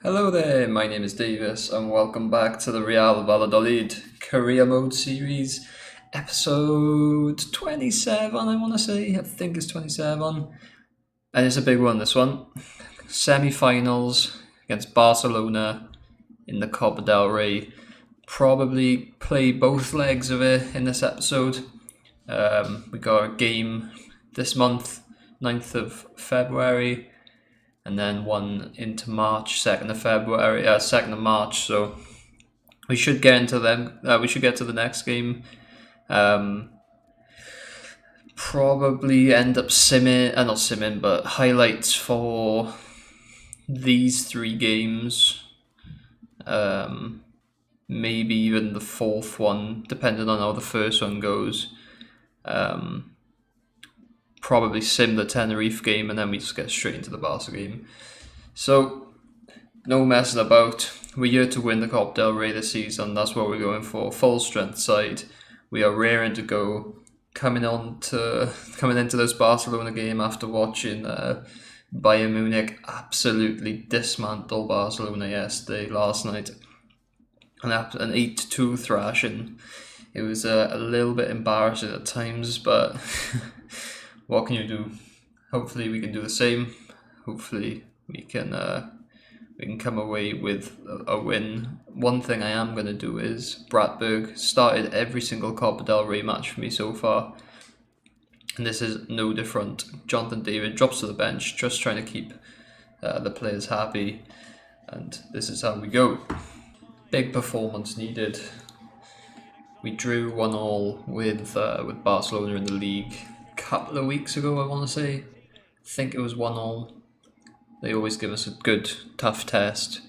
Hello there, my name is Davis and welcome back to the Real Valladolid Career Mode series, episode 27 I want to say, I think it's 27, and it's a big one this one. Semi-finals against Barcelona in the Copa del Rey. Probably play both legs of it in this episode. We got a game this month, 9th of February. And then one into March, 2nd of February, 2nd of March. So we should get into them. We should get to the next game. Probably end up but highlights for these three games. Maybe even the fourth one, depending on how the first one goes. Probably sim the Tenerife game and then we just get straight into the Barca game. So, no messing about. We're here to win the Copa del Rey this season. That's what we're going for. Full strength side. We are raring to go. Coming into this Barcelona game after watching Bayern Munich absolutely dismantle Barcelona last night. An 8-2 thrashing. It was a little bit embarrassing at times, but what can you do? Hopefully we can do the same. Hopefully we can come away with a win. One thing I am going to do is Bratberg started every single Copa del Rey match for me so far. And this is no different. Jonathan David drops to the bench, just trying to keep the players happy. And this is how we go. Big performance needed. We drew 1-1 with Barcelona in the league a couple of weeks ago, I want to say. I think it was 1-1. They always give us a good, tough test.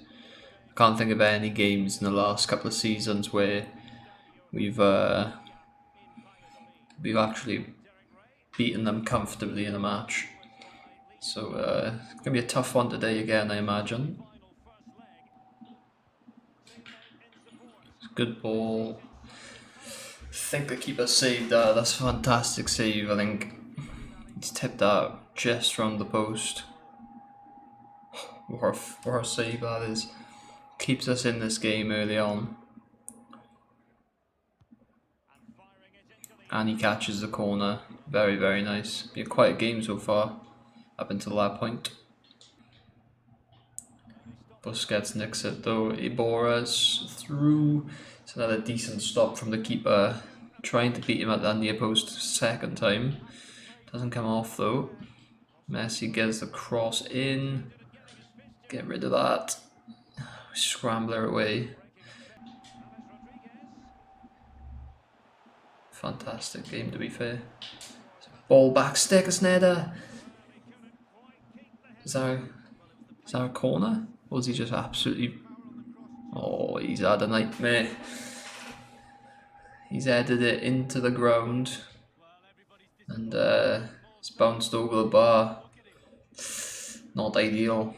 I can't think of any games in the last couple of seasons where we've actually beaten them comfortably in a match. So it's going to be a tough one today again, I imagine. Good ball. I think the keeper saved that. That's a fantastic save. I think he's tipped out just from the post. What a save that is. Keeps us in this game early on. And he catches the corner. Very, very nice. Been quite a game so far, up until that point. Busquets nicks it though. Iborra's through. It's another decent stop from the keeper. Trying to beat him at the near post second time. Doesn't come off though. Messi gets the cross in. Get rid of that. Scrambler away. Fantastic game to be fair. Ball back, Stekkersneder. Is that a corner? Or was he just absolutely... Oh, he's had a nightmare. He's headed it into the ground. And it's bounced over the bar. Not ideal.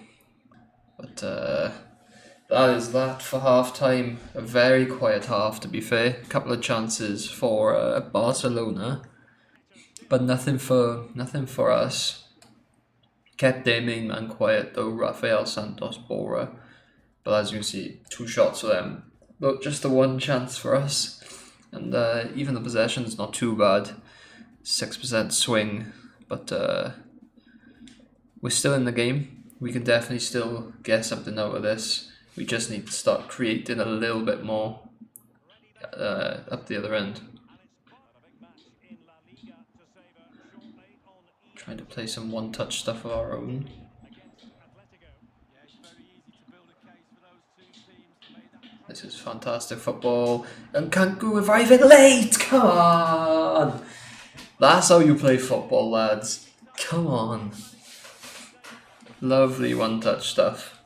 But that is that for half time. A very quiet half, to be fair. A couple of chances for Barcelona, but nothing for us. Kept their main man quiet though, Rafael Santos Borja. But as you can see, 2 shots for them. But just the 1 chance for us. And even the possession's not too bad. 6% swing, but we're still in the game. We can definitely still get something out of this. We just need to start creating a little bit more up the other end. Trying to play some one-touch stuff of our own. This is fantastic football. And Kanku arriving late! Come on! That's how you play football, lads. Come on. Lovely one-touch stuff.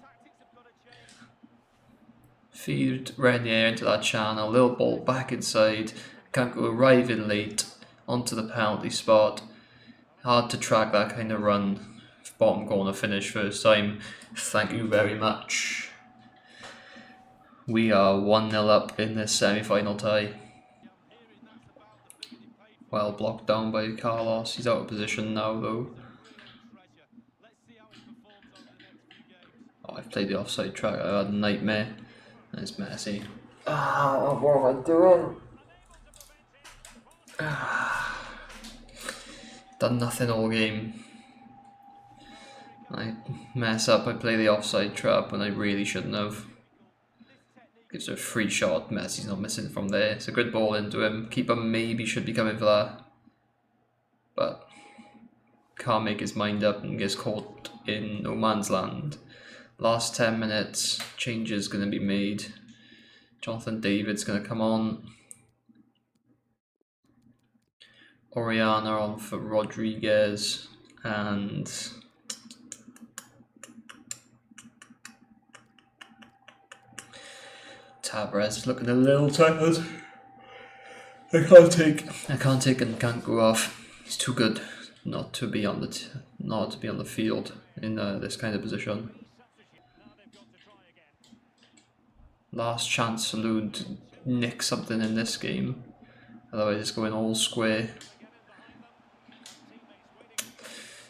Feed Renier into that channel. Little ball back inside. Kanku arriving late onto the penalty spot. Hard to track that kind of run. Bottom corner finish first time. Thank you very much. We are 1-0 up in this semi-final tie. Well blocked down by Carlos. He's out of position now though. I've played the offside track. I had a nightmare. And it's messy. What am I doing? Done nothing all game. I mess up. I play the offside trap when I really shouldn't have. Gives a free shot. Messi's not missing from there. It's a good ball into him. Keeper maybe should be coming for that, but can't make his mind up and gets caught in no man's land. Last 10 minutes, changes going to be made. Jonathan David's going to come on. Oriana on for Rodriguez, and Tavares is looking a little tired. I can't take and can't go off. He's too good not to be on the field in this kind of position. Last chance saloon to nick something in this game. Otherwise it's going all square.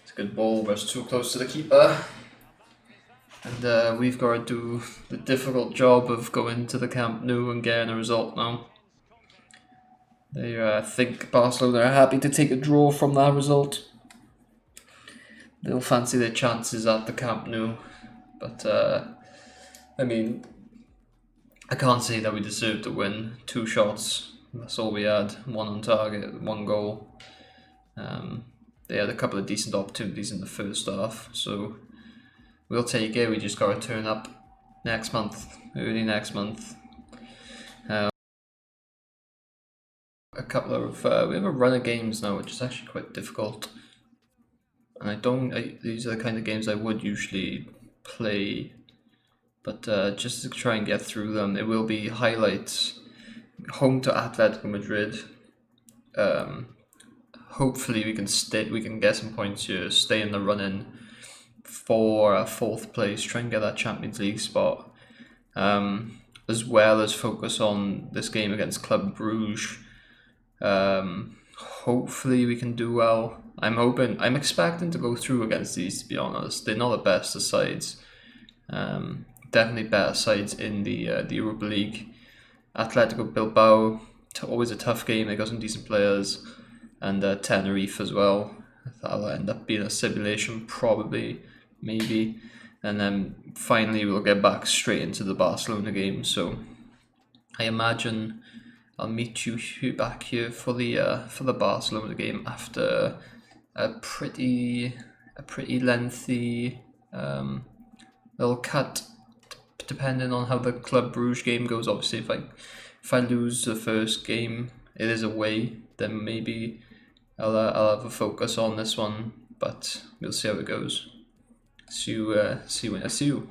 It's a good ball, but it's too close to the keeper. And we've got to do the difficult job of going to the Camp Nou and getting a result now. They think Barcelona are happy to take a draw from that result. They'll fancy their chances at the Camp Nou. But, I mean, I can't say that we deserved to win. 2 shots, that's all we had. 1 on target, 1 goal. They had a couple of decent opportunities in the first half, so we'll take it. We just got to turn up next month, early next month. We have a run of games now, which is actually quite difficult. And these are the kind of games I would usually play, but just to try and get through them, it will be highlights. Home to Atletico Madrid. Hopefully we can get some points here, stay in the running for 4th place, try and get that Champions League spot, as well as focus on this game against Club Brugge. Hopefully we can do well. I'm expecting to go through against these, to be honest. They're not the best of sides. Definitely better sides in the Europa League. Atletico Bilbao, always a tough game. They got some decent players. And Tenerife as well. That'll end up being a simulation, probably, maybe. And then finally we'll get back straight into the Barcelona game. So I imagine I'll meet you back here for the Barcelona game after a pretty lengthy little cut, depending on how the Club Brugge game goes. Obviously, if I lose the first game, it is away, then maybe I'll have a focus on this one, but we'll see how it goes. See you when I see you.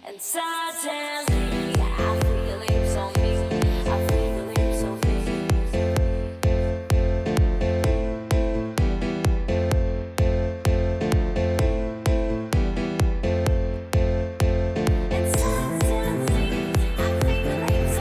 And suddenly I feel lips on me. I feel the lips on me. And suddenly I feel lips on me. I feel lips on me.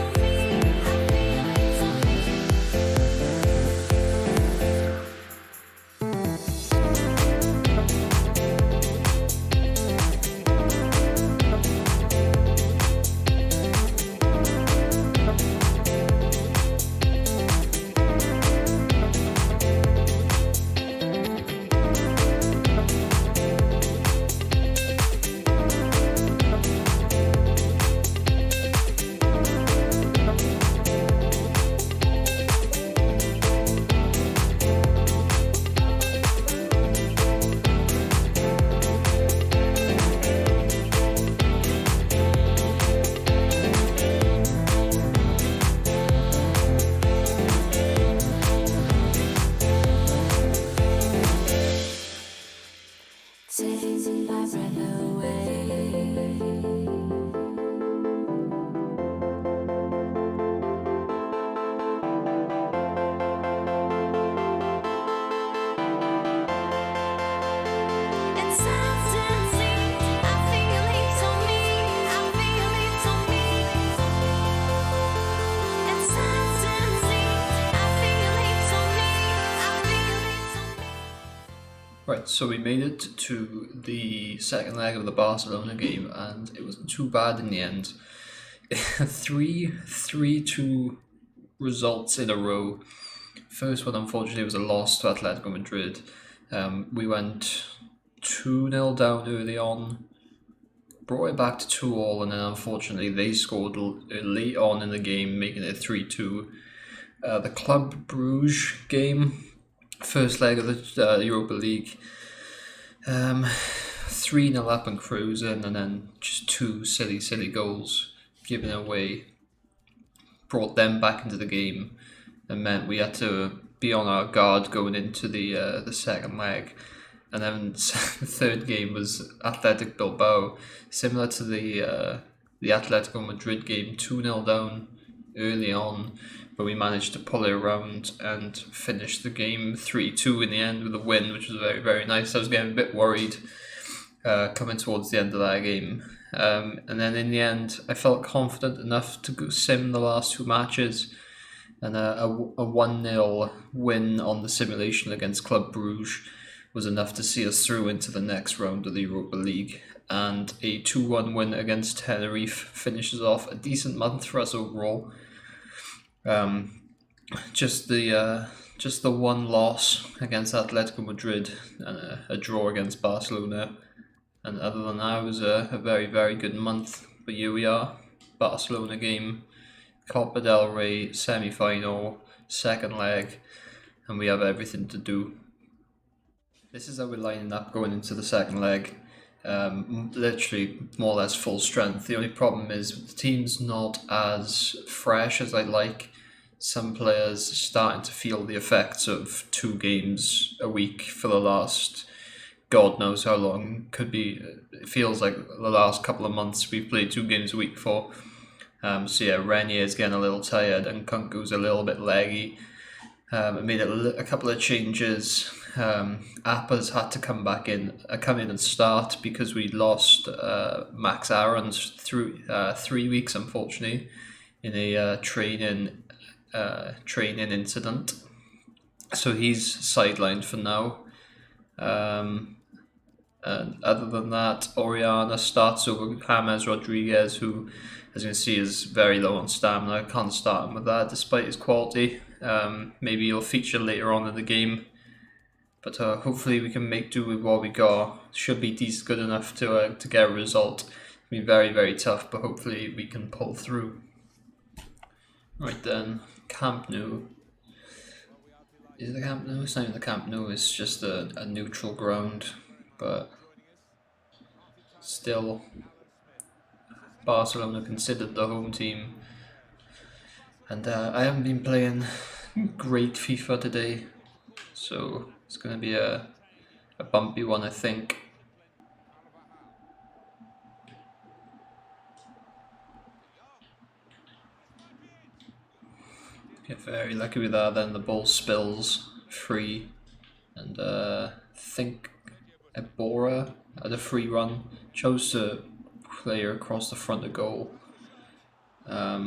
Taking my breath away. And suddenly I feel lips on me. I feel lips on me. And suddenly I feel lips on me. I feel lips on me. Right, so we made it to the second leg of the Barcelona game, and it wasn't too bad in the end. 3-2 results in a row. First one, unfortunately, was a loss to Atletico Madrid. We went 2-0 down early on, brought it back to 2-2, and then unfortunately they scored late on in the game, making it 3-2. The Club Bruges game, first leg of the Europa League, 3-0 up and cruising, and then just two silly goals given away brought them back into the game and meant we had to be on our guard going into the second leg. And then the third game was Athletic Bilbao, similar to the Atletico Madrid game, 2-0 down early on, but we managed to pull it around and finish the game 3-2 in the end with a win, which was very, very nice. I was getting a bit worried coming towards the end of that game. And then in the end, I felt confident enough to go sim the last two matches, and a 1-0 win on the simulation against Club Bruges was enough to see us through into the next round of the Europa League. And a 2-1 win against Tenerife finishes off a decent month for us overall. Just the one loss against Atletico Madrid and a draw against Barcelona. And other than that, it was a very, very good month. But here we are, Barcelona game, Copa del Rey semi-final, second leg, and we have everything to do. This is how we're lining up going into the second leg. Literally more or less full strength. The only problem is the team's not as fresh as I'd like. Some players are starting to feel the effects of 2 games a week for the last God knows how long. Could be, it feels like the last couple of months we've played 2 games a week for. So yeah, Renier's getting a little tired and Kunku's a little bit leggy. I made a couple of changes. Appa's had to come in and start because we lost Max Aarons through 3 weeks, unfortunately, in a training incident. So he's sidelined for now. And other than that, Oriana starts over James Rodriguez, who, as you can see, is very low on stamina. I can't start him with that despite his quality. Maybe he'll feature later on in the game. But hopefully we can make do with what we got. Should be good enough to get a result. It'll be very, very tough, but hopefully we can pull through. Right then, Camp Nou. Is it the Camp Nou? It's not even the Camp Nou, it's just a neutral ground. But still, Barcelona considered the home team. And I haven't been playing great FIFA today, so it's going to be a bumpy one, I think. Get very lucky with that. Then the ball spills free, and I think Ebora had a free run, chose to play across the front of goal. I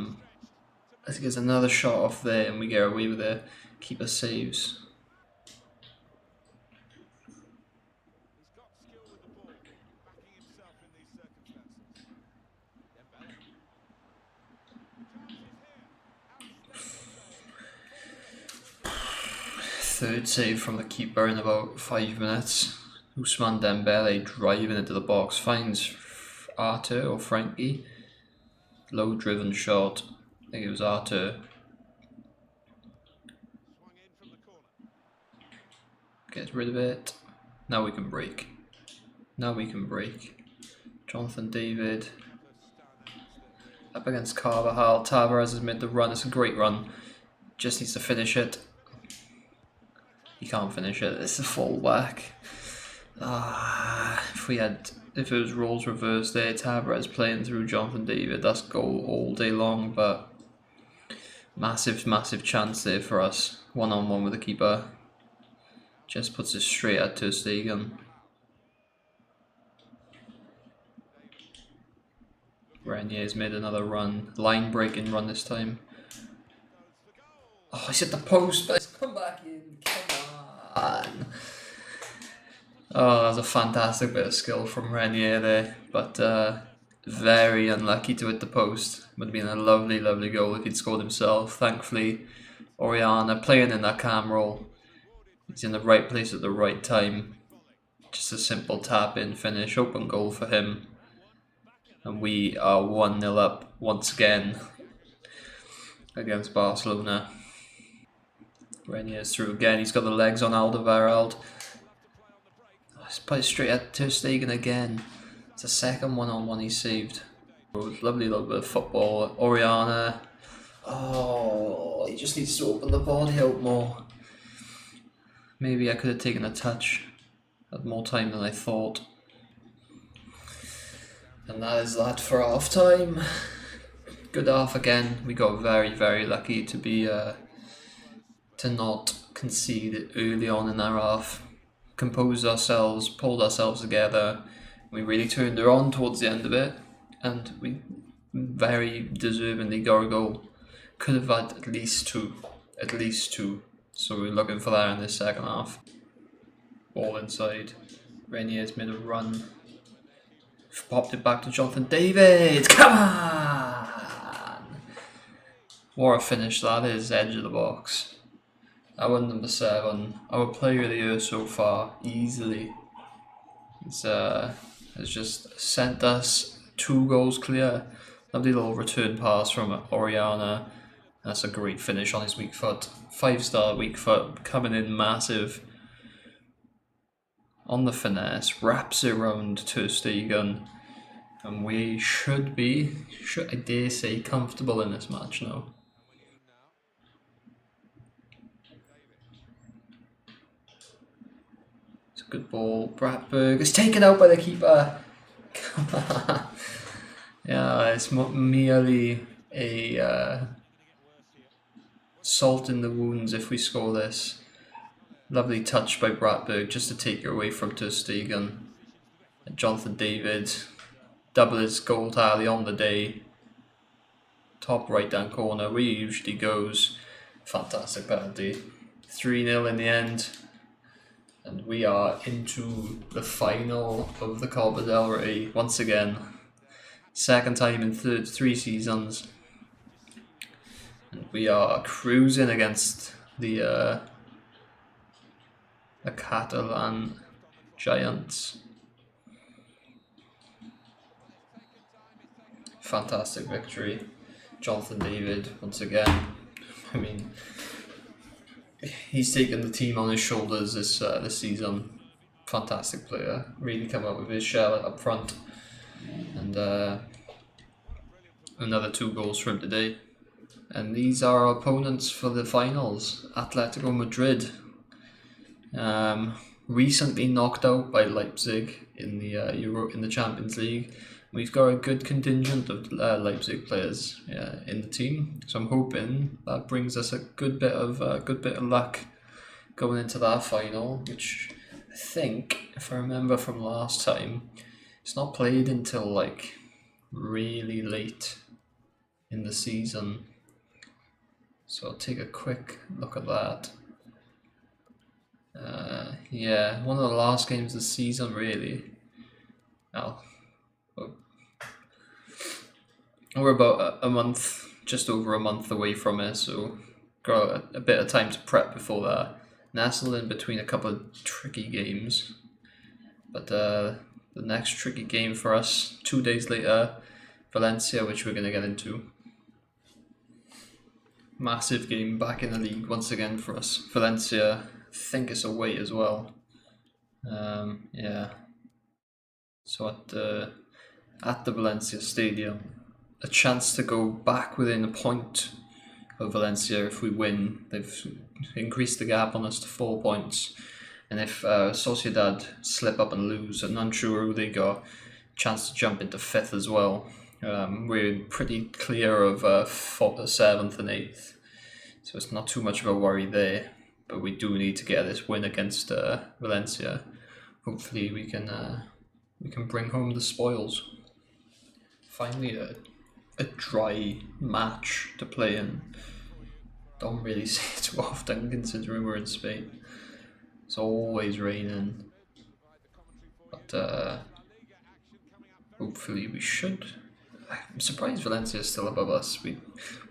think there's another shot off there, and we get away with it. Keeper saves. Third save from the keeper in about 5 minutes. Ousmane Dembele driving into the box, finds Arthur or Frankie. Low driven shot. I think it was Arthur. Gets rid of it. Now we can break. Jonathan David up against Carvajal. Tavares has made the run. It's a great run. Just needs to finish it. He can't finish it. It's a fullback. If it was roles reversed there, Tavares playing through Jonathan David, that's goal all day long. But massive chance there for us. 1-on-1 with the keeper. Just puts it straight at Ter Stegen. Renier's made another run. Line breaking run this time. Oh, he's hit the post, but it's come back in. Come on. Oh, that was a fantastic bit of skill from Renier there, but very unlucky to hit the post. Would have been a lovely goal if he'd scored himself. Thankfully, Oriana playing in that cam role. He's in the right place at the right time. Just a simple tap in finish, open goal for him. And we are 1-0 up once again against Barcelona. Renier's through again. He's got the legs on Alderweireld. He's played straight at Ter Stegen again. It's the second 1-on-1 he saved. Lovely little bit of football. Oriana. Oh, he just needs to open the body out more. Maybe I could have taken a touch. Had more time than I thought. And that is that for half time. Good half again. We got very lucky to be to not concede early on in our half. Composed ourselves, pulled ourselves together. We really turned it on towards the end of it, and we very deservingly got a goal. Could have had at least two. So we're looking for that in this second half. Ball inside. Renier's made a run. Popped it back to Jonathan David. Come on! What a finish that is, edge of the box. Our number 7, our player of the year so far, easily. Has just sent us 2 goals clear. Lovely little return pass from Oriana. That's a great finish on his weak foot. 5-star weak foot, coming in massive. On the finesse, wraps it around Ter Stegen. And we should be, I dare say, comfortable in this match now. It's a good ball. Bratberg is taken out by the keeper. Come on. Yeah, it's merely a salt in the wounds if we score this. Lovely touch by Bratberg just to take it away from Ter Stegen. And Jonathan David, double his goal tally on the day. Top right hand corner where he usually goes. Fantastic penalty. 3-0 in the end. And we are into the final of the Copa del Rey once again. Second time in 3 seasons. And we are cruising against the Catalan Giants. Fantastic victory. Jonathan David once again. I mean, he's taken the team on his shoulders this season. Fantastic player. Really come up with his shell up front. And another 2 goals for him today. And these are our opponents for the finals. Atletico Madrid. Recently knocked out by Leipzig in the in the Champions League. we've got a good contingent of Leipzig players in the team, so I'm hoping that brings us a good bit of luck going into that final, which I think, if I remember from last time, it's not played until like really late in the season. So I'll take a quick look at that. Yeah, one of the last games of the season, really. We're about a month, just over a month away from it, so got a bit of time to prep before that. Nestled in between a couple of tricky games, but the next tricky game for us, 2 days later, Valencia, which we're going to get into. Massive game back in the league once again for us. Valencia, I think it's away as well. Yeah. So at the Valencia Stadium, a chance to go back within a point of Valencia if we win. They've increased the gap on us to 4 points. And if Sociedad slip up and lose, I'm unsure who they got, a chance to jump into 5th as well. We're pretty clear of 7th and 8th, so it's not too much of a worry there. But we do need to get this win against Valencia. Hopefully we can bring home the spoils. Finally, a dry match to play in. Don't really see it too often considering we're in Spain. It's always raining, but hopefully we should. I'm surprised Valencia is still above us. We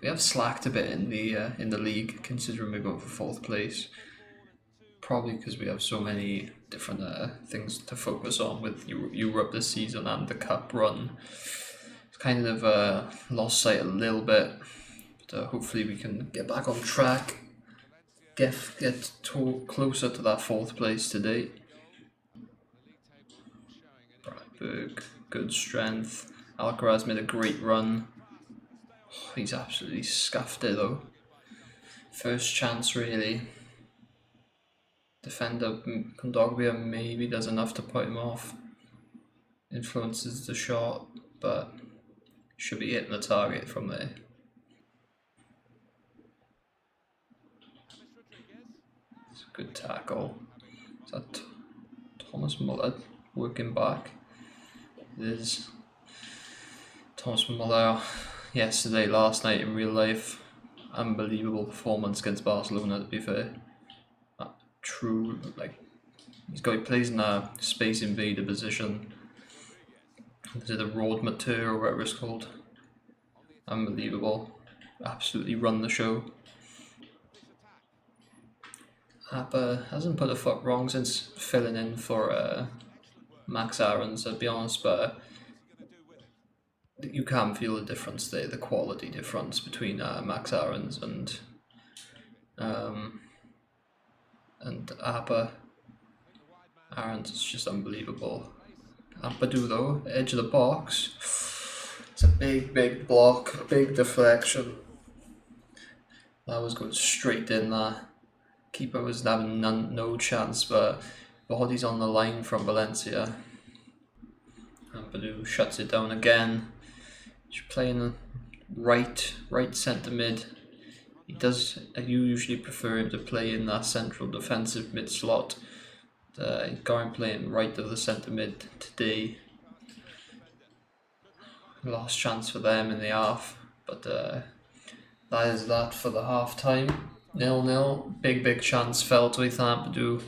have slacked a bit in the league considering we're going for 4th place. Probably because we have so many different things to focus on with Europe this season and the cup run. It's kind of lost sight a little bit, but hopefully we can get back on track. Get closer to that 4th place today. Bradberg, good strength. Alcaraz made a great run. Oh, he's absolutely scuffed it though. First chance really. Defender Kondogbia maybe does enough to put him off. Influences the shot, but should be hitting the target from there. It's a good tackle. Is that Thomas Muller working back? It is. Thomas Muller last night in real life, unbelievable performance against Barcelona, to be fair. True, like, he plays in a space invader position. Is it a road mateur or whatever it's called? Unbelievable. Absolutely run the show. Appa hasn't put a foot wrong since filling in for Max Aarons, I'll be honest, but you can feel the difference there, the quality difference between Max Aarons and Appa. Aarons is just unbelievable. Ampadu though, edge of the box. It's a big block, big deflection. That was going straight in there. Keeper was having no chance, but body's on the line from Valencia. Ampadu shuts it down again. He's playing right centre mid. I usually prefer him to play in that central defensive mid slot. He's got him playing right of the centre mid today. Last chance for them in the half, but that is that for the half time. 0-0. Big chance fell to Ethan Ampadu,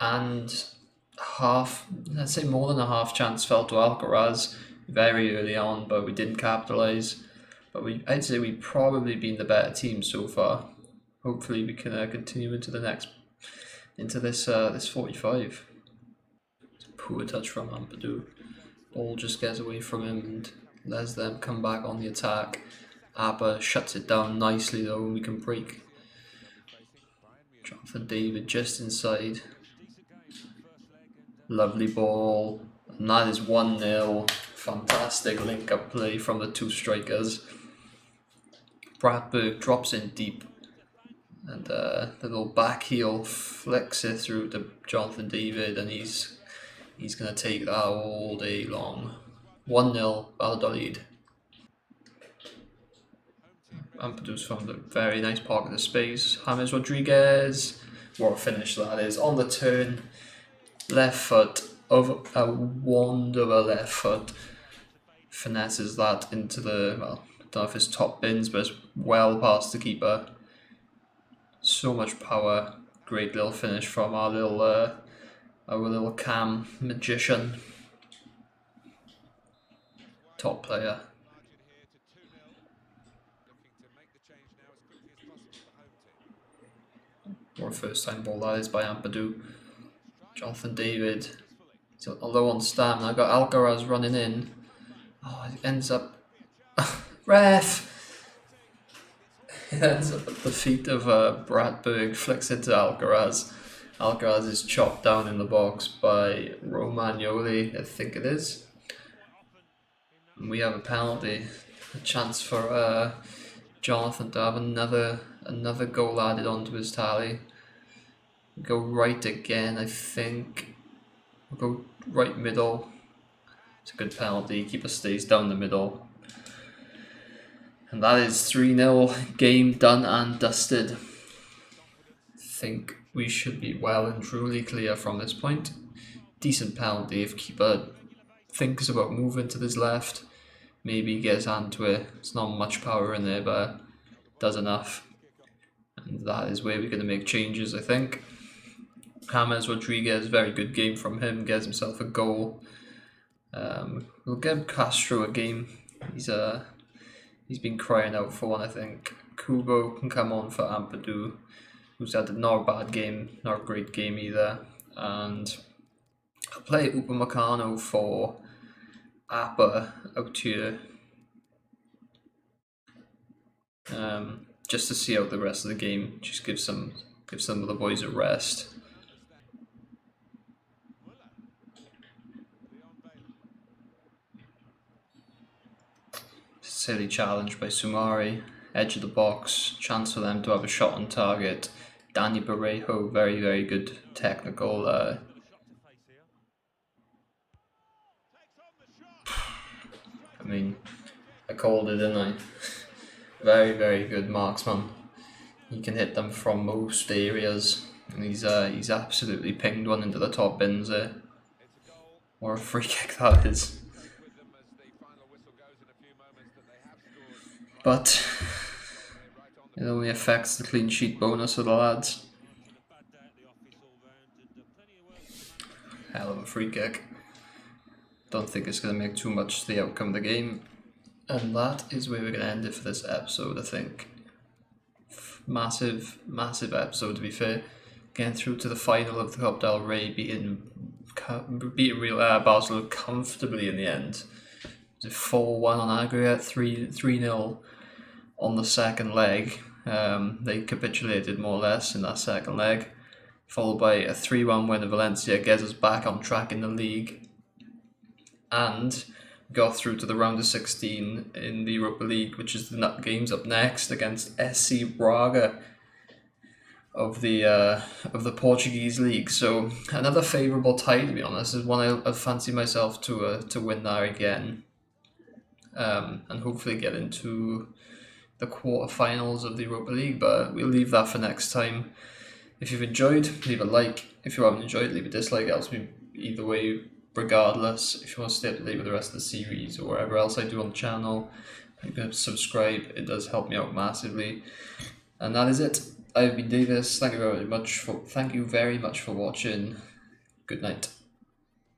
and let's say more than a half chance fell to Alcaraz very early on, but we didn't capitalise. But I'd say we've probably been the better team so far. Hopefully we can continue into this 45. It's a poor touch from Ampadu. Ball just gets away from him and lets them come back on the attack. Abba shuts it down nicely though, and we can break. Jonathan David just inside. Lovely ball. And that is 1-0. Fantastic link-up play from the two strikers. Bradberg drops in deep. And the little back heel flicks it through to Jonathan David, and he's going to take that all day long. 1-0 Valladolid. Ampadu's found a very nice pocket of space. James Rodriguez, what a finish that is. On the turn, left foot, over a wand of a left foot. Finesses that into the, well, I don't know if it's top bins, but it's well past the keeper. So much power. Great little finish from our little cam magician. Top player. What a first time ball that is by Ampadu. Jonathan David. So, although on stamina, I got Alcaraz running in. Oh, it ends up. Ref! It ends up at the feet of Bradberg, flicks into Alcaraz. Alcaraz is chopped down in the box by Romagnoli, I think it is. And we have a penalty. A chance for Jonathan to have another goal added onto his tally. Go right again, I think. We'll go right middle. It's a good penalty. Keeper stays down the middle. And that is 3-0. Game done and dusted. I think we should be well and truly clear from this point. Decent penalty if keeper thinks about moving to this left. Maybe gets onto it. It's not much power in there, but does enough. And that is where we're going to make changes, I think. James Rodriguez, very good game from him. Gets himself a goal. We'll give Castro a game. He's been crying out for one, I think. Kubo can come on for Ampadu, who's had not a bad game, not a great game either. And I'll play Upamecano for Appa out here. Just to see out the rest of the game. Just give some of the boys a rest. Silly challenge by Sumari, edge of the box, chance for them to have a shot on target. Danny Barrejo, very, very good technical. I mean, I called it, didn't I? Very, very good marksman. He can hit them from most areas, and he's absolutely pinged one into the top bins there. What a free kick that is. But it only affects the clean sheet bonus of the lads. Hell of a free kick. Don't think it's going to make too much to the outcome of the game. And that is where we're going to end it for this episode, I think. Massive, massive episode, to be fair. Getting through to the final of the Copa del Rey, beating Real Barcelona comfortably in the end. It was 4-1 on aggregate, 3-0 on the second leg. They capitulated more or less in that second leg, followed by a 3-1 win of Valencia, gets us back on track in the league, and got through to the round of 16 in the Europa League, which is the games up next against SC Braga of the Portuguese league. So another favourable tie, to be honest. Is one I fancy myself to win that again, and hopefully get into the quarterfinals of the Europa League. But we'll leave that for next time. If you've enjoyed, leave a like. If you haven't enjoyed, leave a dislike. It helps me either way, regardless. If you want to stay up to date with the rest of the series or whatever else I do on the channel, you can subscribe. It does help me out massively. And that is it. I've been Davis. Thank you very much for watching. Good night.